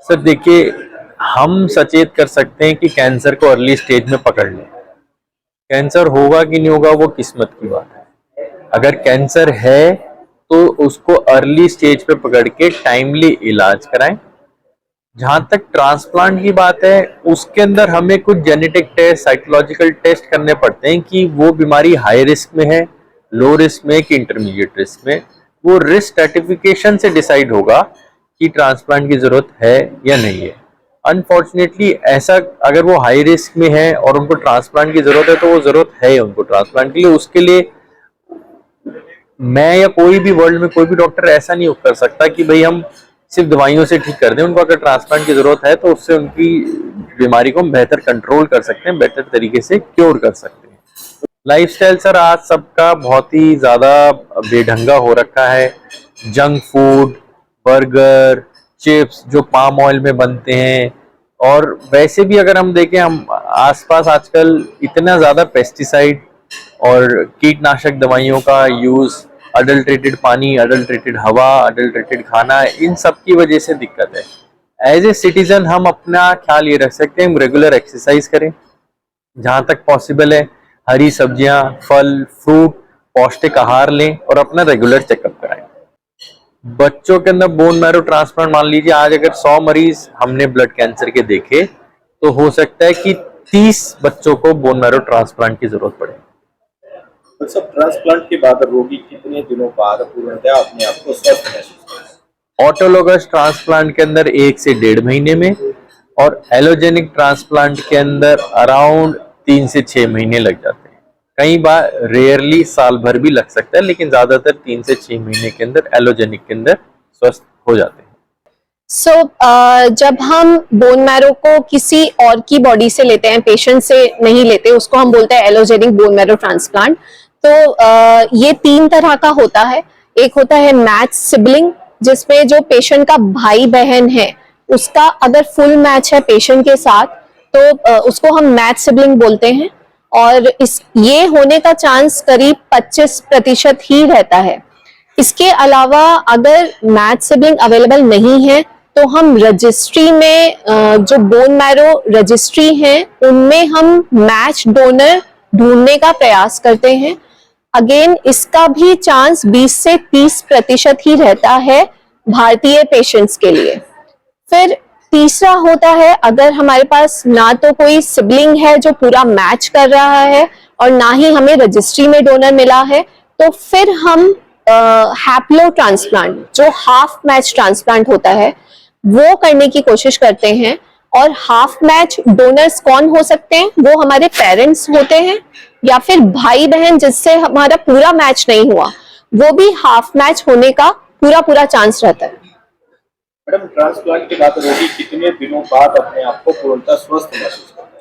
Sir देखिए, हम सचेत कर सकते हैं कि कैंसर को अर्ली स्टेज में पकड़ लें। कैंसर होगा कि नहीं होगा वो किस्मत की बात है। अगर कैंसर है तो उसको अर्ली स्टेज पे पकड़ के टाइमली इलाज कराएं। जहां तक ट्रांसप्लांट की बात है, उसके अंदर हमें कुछ जेनेटिक टेस्ट, साइकोलॉजिकल टेस्ट करने पड़ते हैं कि वो बीमारी हाई रिस्क में है, लो रिस्क में कि इंटरमीडिएट रिस्क में। वो रिस्क स्ट्रैटिफिकेशन से डिसाइड होगा कि ट्रांसप्लांट की जरूरत है या नहीं है। अनफॉर्चुनेटली ऐसा, अगर वो हाई रिस्क में है और उनको ट्रांसप्लांट की जरूरत है तो वो जरूरत है उनको ट्रांसप्लांट के लिए। उसके लिए मैं या कोई भी वर्ल्ड में कोई भी डॉक्टर ऐसा नहीं कर सकता कि भाई हम सिर्फ दवाइयों से ठीक कर दें। उनको अगर ट्रांसप्लांट की जरूरत है तो उससे उनकी बीमारी को हम बेहतर कंट्रोल कर सकते हैं, बेहतर तरीके से क्योर कर सकते हैं। लाइफस्टाइल सर आज सबका बहुत ही ज्यादा बेढंगा हो रखा है। जंक फूड, बर्गर, चिप्स जो पाम ऑयल में बनते हैं, और वैसे भी अगर हम देखें, हम आसपास आजकल इतना ज्यादा पेस्टिसाइड और कीटनाशक दवाइयों का यूज, अडल्ट्रेटेड पानी, अडल्ट्रेटेड हवा, अडल्ट्रेटेड खाना, इन सब की वजह से दिक्कत है। एज ए सिटीजन हम अपना ख्याल ये रख सकते हैं, हम रेगुलर एक्सरसाइज करें, जहां तक पॉसिबल है हरी सब्जियां, फल, फ्रूट, पौष्टिक आहार लें और अपना रेगुलर चेकअप कराएं। बच्चों के अंदर बोन मैरो ट्रांसप्लांट, मान लीजिए आज अगर 100 मरीज हमने ब्लड कैंसर के देखे तो हो सकता है कि 30 बच्चों को बोन मैरो ट्रांसप्लांट की जरूरत पड़े। सब ट्रांसप्लांट के बाद रोगी कितने दिनों बाद पूर्णतः अपने आप को स्वस्थ महसूस करता है? ऑटोलोगस ट्रांसप्लांट के अंदर 1 से 1.5 महीने में, और एलोजेनिक ट्रांसप्लांट के अंदर अराउंड 3 से 6 महीने लग जाते हैं। कई बार रेयरली साल भर भी लग सकता है, लेकिन ज्यादातर 3 से 6 महीने के अंदर एलोजेनिक के अंदर स्वस्थ हो जाते हैं। जब हम बोन मैरो को किसी और की बॉडी से लेते हैं, पेशेंट से नहीं लेते, उसको हम बोलते हैं एलोजेनिक बोन मैरो ट्रांसप्लांट। तो ये 3 तरह का होता है। एक होता है मैच सिबलिंग, जिसमें जो पेशेंट का भाई बहन है उसका अगर फुल मैच है पेशेंट के साथ तो उसको हम मैच सिबलिंग बोलते हैं, और ये होने का चांस करीब 25% ही रहता है। इसके अलावा अगर मैच सिबलिंग अवेलेबल नहीं है तो हम रजिस्ट्री में, जो बोन मैरो रजिस्ट्री है, उनमें हम मैच डोनर ढूंढने का प्रयास करते हैं। अगेन इसका भी चांस 20 से 30% ही रहता है भारतीय पेशेंट्स के लिए। फिर तीसरा होता है, अगर हमारे पास ना तो कोई सिबलिंग है जो पूरा मैच कर रहा है और ना ही हमें रजिस्ट्री में डोनर मिला है, तो फिर हम हैप्लो ट्रांसप्लांट, जो हाफ मैच ट्रांसप्लांट होता है, वो करने की कोशिश करते हैं। और हाफ मैच डोनर्स कौन हो सकते हैं? वो हमारे पेरेंट्स होते हैं या फिर भाई बहन जिससे हमारा पूरा मैच नहीं हुआ, वो भी हाफ मैच होने का पूरा चांस रहता है। मैडम, ट्रांसप्लांट के बाद रोगी कितने दिनों बाद अपने आप को पूर्णतः स्वस्थ महसूस करता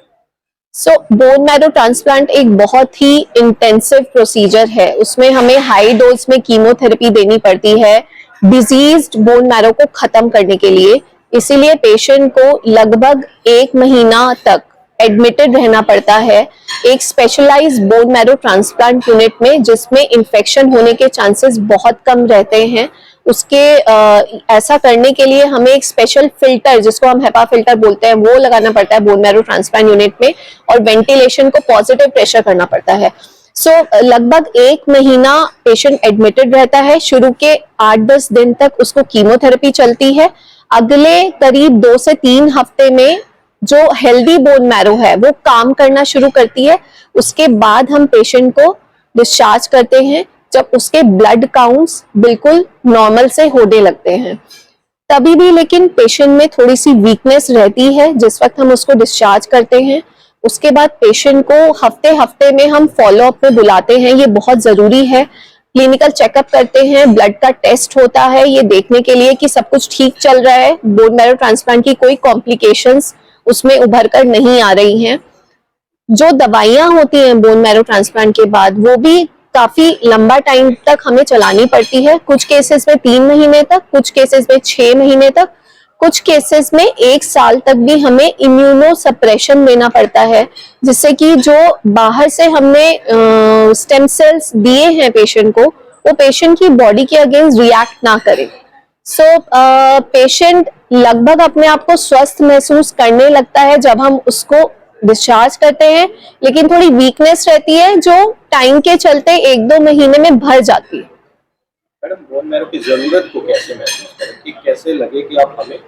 है? बोन मैरो ट्रांसप्लांट एक बहुत ही इंटेंसिव प्रोसीजर है। उसमें हमें हाई डोज में कीमोथेरेपी देनी पड़ती है डिजीज्ड बोन मैरो को खत्म करने के लिए। इसीलिए पेशेंट को लगभग 1 महीना तक एडमिटेड रहना पड़ता है एक specialised bone marrow transplant unit में, जिसमें इन्फेक्शन होने के चांसेस बहुत कम रहते हैं। उसके ऐसा करने के लिए हमें एक स्पेशल फिल्टर, जिसको हम हेपा फिल्टर बोलते हैं, वो लगाना पड़ता है बोन मैरो ट्रांसप्लांट यूनिट में, और वेंटिलेशन को पॉजिटिव प्रेशर करना पड़ता है। लगभग 1 महीना पेशेंट एडमिटेड रहता है। शुरू के 8-10 दिन तक उसको कीमोथेरेपी चलती है। अगले करीब 2 से 3 हफ्ते में जो हेल्दी बोन मैरो है वो काम करना शुरू करती है। उसके बाद हम पेशेंट को डिस्चार्ज करते हैं जब उसके ब्लड काउंट्स बिल्कुल नॉर्मल से होने लगते हैं। तभी भी लेकिन पेशेंट में थोड़ी सी वीकनेस रहती है जिस वक्त हम उसको डिस्चार्ज करते हैं। उसके बाद पेशेंट को हफ्ते में हम फॉलो अप में बुलाते हैं, ये बहुत जरूरी है। क्लिनिकल चेकअप करते हैं, ब्लड का टेस्ट होता है, ये देखने के लिए कि सब कुछ ठीक चल रहा है, बोन मैरो ट्रांसप्लांट की कोई कॉम्प्लिकेशंस उसमें उभर कर नहीं आ रही हैं। जो दवाइयां होती हैं बोन मैरो ट्रांसप्लांट के बाद, वो भी काफी लंबा टाइम तक हमें चलानी पड़ती है। कुछ केसेस में 3 महीने तक, कुछ केसेस में 6 महीने तक, कुछ केसेस में 1 साल तक भी हमें इम्यूनो सप्रेशन देना पड़ता है, जिससे कि जो बाहर से हमने स्टेम सेल्स दिए हैं पेशेंट को, वो पेशेंट की बॉडी के अगेंस्ट रिएक्ट ना करे। सो पेशेंट लगभग अपने आप को स्वस्थ महसूस करने लगता है जब हम उसको डिस्चार्ज करते हैं, लेकिन थोड़ी वीकनेस रहती है जो टाइम के चलते 1-2 महीने में भर जाती है। मैडम बोन मैरो की जरूरत को कैसे महसूस करें कि कैसे लगे कि आप हमें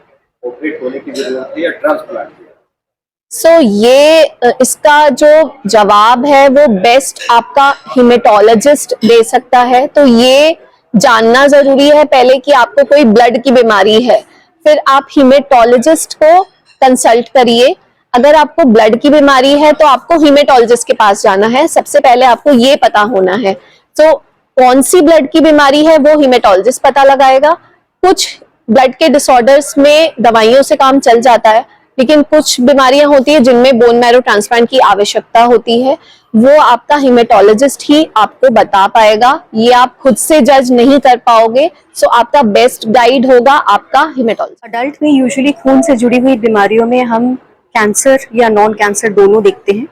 ऑपरेट होने की जरूरत है या ट्रांसप्लांट की? सो ये इसका जो जवाब है वो बेस्ट आपका हिमेटोलॉजिस्ट दे सकता है। तो ये जानना जरूरी है पहले कि आपको कोई ब्लड की बीमारी है, फिर आप हिमेटोलॉजिस्ट को कंसल्ट करिए। अगर आपको ब्लड की बीमारी है तो आपको हिमेटोलॉजिस्ट के पास जाना है, सबसे पहले आपको ये पता होना है। तो कौन सी ब्लड की बीमारी है वो हिमेटोलॉजिस्ट पता लगाएगा। कुछ ब्लड के डिसऑर्डर्स में दवाइयों से काम चल जाता है, लेकिन कुछ बीमारियां होती है जिनमें बोन मैरो ट्रांसप्लांट की आवश्यकता होती है, वो आपका हिमेटोलॉजिस्ट ही आपको बता पाएगा। ये आप खुद से जज नहीं कर पाओगे। सो आपका बेस्ट गाइड होगा आपका हिमेटोलॉजिस्ट। अडल्ट में यूजुअली खून से जुड़ी हुई बीमारियों में हम कैंसर या नॉन कैंसर दोनों देखते हैं,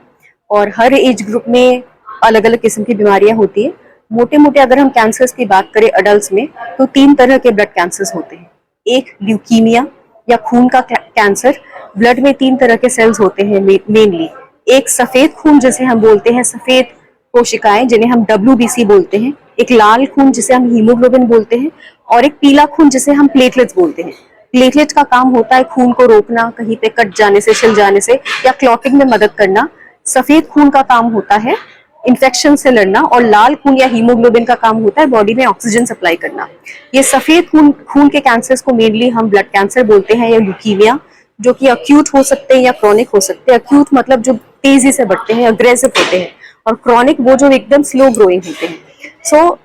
और हर एज ग्रुप में अलग अलग किस्म की बीमारियां होती है। मोटे मोटे अगर हम कैंसर्स की बात करें अडल्ट में, तो 3 तरह के ब्लड कैंसर्स होते हैं। एक ल्यूकीमिया या खून का कैंसर, ब्लड में 3 तरह के सेल्स होते हैं मेनली। एक सफेद खून जिसे हम बोलते हैं सफेद कोशिकाएं, जिन्हें हम WBC बोलते हैं, एक लाल खून जिसे हम हीमोग्लोबिन बोलते हैं, और एक पीला खून जिसे हम प्लेटलेट्स बोलते हैं। प्लेटलेट का काम होता है खून को रोकना, कहीं पे कट जाने से, छिल जाने से या क्लॉटिंग में मदद करना। सफेद खून का काम होता है इन्फेक्शन से लड़ना, और लाल खून या हीमोग्लोबिन का काम होता है बॉडी में ऑक्सीजन सप्लाई करना। ये सफेद खून के कैंसर्स को मेनली हम ब्लड कैंसर बोलते हैं या ल्यूकीमिया, जो कि अक्यूट हो सकते हैं या क्रॉनिक हो सकते हैं। अक्यूट मतलब जो तेजी से बढ़ते हैं, अग्रेसिव होते हैं, और क्रॉनिक वो जो एकदम स्लो ग्रोइंग होते हैं। सो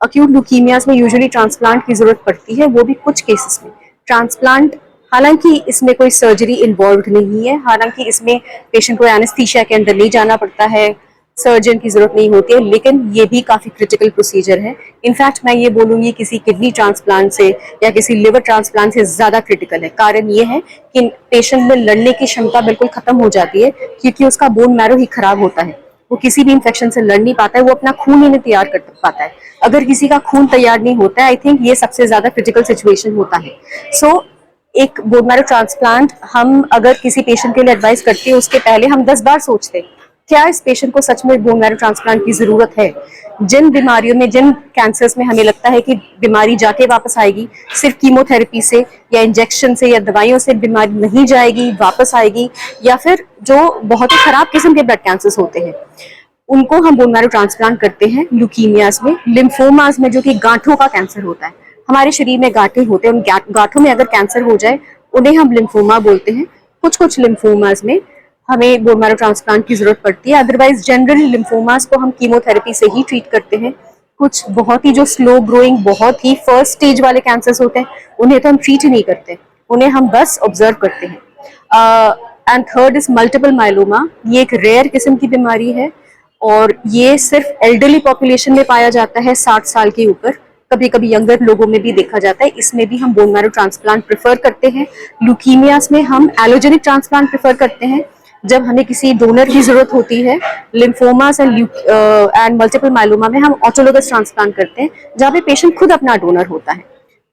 अक्यूट ल्यूकीमियाज में यूजुअली ट्रांसप्लांट की जरूरत पड़ती है, वो भी कुछ केसेस में। ट्रांसप्लांट, हालांकि इसमें कोई सर्जरी इन्वॉल्व नहीं है, हालांकि इसमें पेशेंट को एनेस्थीसिया के अंदर नहीं जाना पड़ता है, सर्जन की जरूरत नहीं होती है, लेकिन ये भी काफी क्रिटिकल प्रोसीजर है। इनफैक्ट मैं ये बोलूंगी किसी किडनी ट्रांसप्लांट से या किसी लिवर ट्रांसप्लांट से ज्यादा क्रिटिकल है। कारण ये है कि पेशेंट में लड़ने की क्षमता बिल्कुल खत्म हो जाती है, क्योंकि उसका बोन मैरो ही खराब होता है। वो किसी भी इन्फेक्शन से लड़ नहीं पाता है, वो अपना खून ही नहीं तैयार कर पाता है। अगर किसी का खून तैयार नहीं होता है, आई थिंक ये सबसे ज्यादा क्रिटिकल सिचुएशन होता है। सो एक बोन मैरो ट्रांसप्लांट हम अगर किसी पेशेंट के लिए एडवाइस करते हैं, उसके पहले हम 10 बार सोचते हैं क्या इस पेशेंट को सच में बोन मैरो ट्रांसप्लांट की जरूरत है। जिन बीमारियों में, जिन कैंसर्स में हमें लगता है कि बीमारी जाके वापस आएगी, सिर्फ कीमोथेरेपी से या इंजेक्शन से या दवाइयों से बीमारी नहीं जाएगी, वापस आएगी, या फिर जो बहुत ही खराब किस्म के ब्लड कैंसर्स होते हैं, उनको हम बोन मैरो ट्रांसप्लांट करते हैं। ल्यूकीमियाज में, लिम्फोमाज में, जो कि गांठों का कैंसर होता है, हमारे शरीर में गांठें होते हैं, उन गांठों में अगर कैंसर हो जाए उन्हें हम लिम्फोमा बोलते हैं। कुछ लिम्फोमाज में हमें बोन मैरो ट्रांसप्लांट की जरूरत पड़ती है। अदरवाइज जनरली लिम्फोमास को हम कीमोथेरेपी से ही ट्रीट करते हैं। कुछ बहुत ही जो स्लो ग्रोइंग, बहुत ही फर्स्ट स्टेज वाले कैंसर्स होते हैं, उन्हें तो हम ट्रीट ही नहीं करते, उन्हें हम बस ऑब्जर्व करते हैं। And third is multiple myeloma. ये एक रेयर किस्म की बीमारी है, और ये सिर्फ एल्डरली पॉपुलेशन में पाया जाता है, 60 साल के ऊपर। कभी कभी यंगर लोगों में भी देखा जाता है। इसमें भी हम बोन मैरो ट्रांसप्लांट प्रेफर करते हैं। ल्यूकीमियास में हम एलोजेनिक ट्रांसप्लांट प्रेफर करते हैं जब हमें किसी डोनर की जरूरत होती है। लिम्फोमास एंड मल्टीपल माइलोमा में हम ऑटोलोगस ट्रांसप्लांट करते हैं, जहाँ पे पेशेंट खुद अपना डोनर होता है।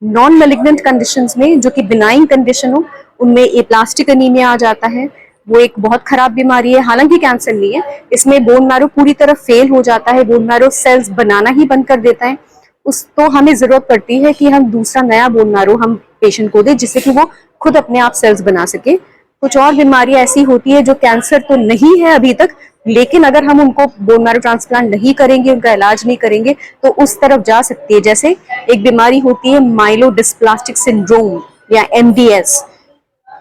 नॉन मैलिग्नेंट कंडीशंस में, जो कि बिनाइन कंडीशन हो, उनमें एप्लास्टिक एनीमिया आ जाता है। वो एक बहुत खराब बीमारी है, हालांकि कैंसर नहीं है। इसमें बोन मैरो पूरी तरह फेल हो जाता है, बोन मैरो सेल्स बनाना ही बंद कर देता है। तो हमें जरूरत पड़ती है कि हम दूसरा नया बोन मैरो हम पेशेंट को दें, जिससे कि वो खुद अपने आप सेल्स बना सके। कुछ और बीमारियां ऐसी होती है जो कैंसर तो नहीं है अभी तक, लेकिन अगर हम उनको बोन मैरो ट्रांसप्लांट नहीं करेंगे, उनका इलाज नहीं करेंगे, तो उस तरफ जा सकती है। जैसे एक बीमारी होती है माइलोडिस्प्लास्टिक सिंड्रोम या MDS।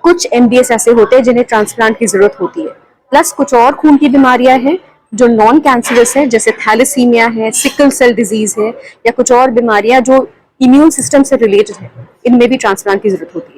कुछ MDS ऐसे होते हैं जिन्हें ट्रांसप्लांट की जरूरत होती है। प्लस कुछ और खून की बीमारियां हैं जो नॉन कैंसरस है, जैसे थैलेसीमिया है, सिकल सेल डिजीज है, या कुछ और बीमारियां जो इम्यून सिस्टम से रिलेटेड है, इनमें भी ट्रांसप्लांट की जरूरत होती है।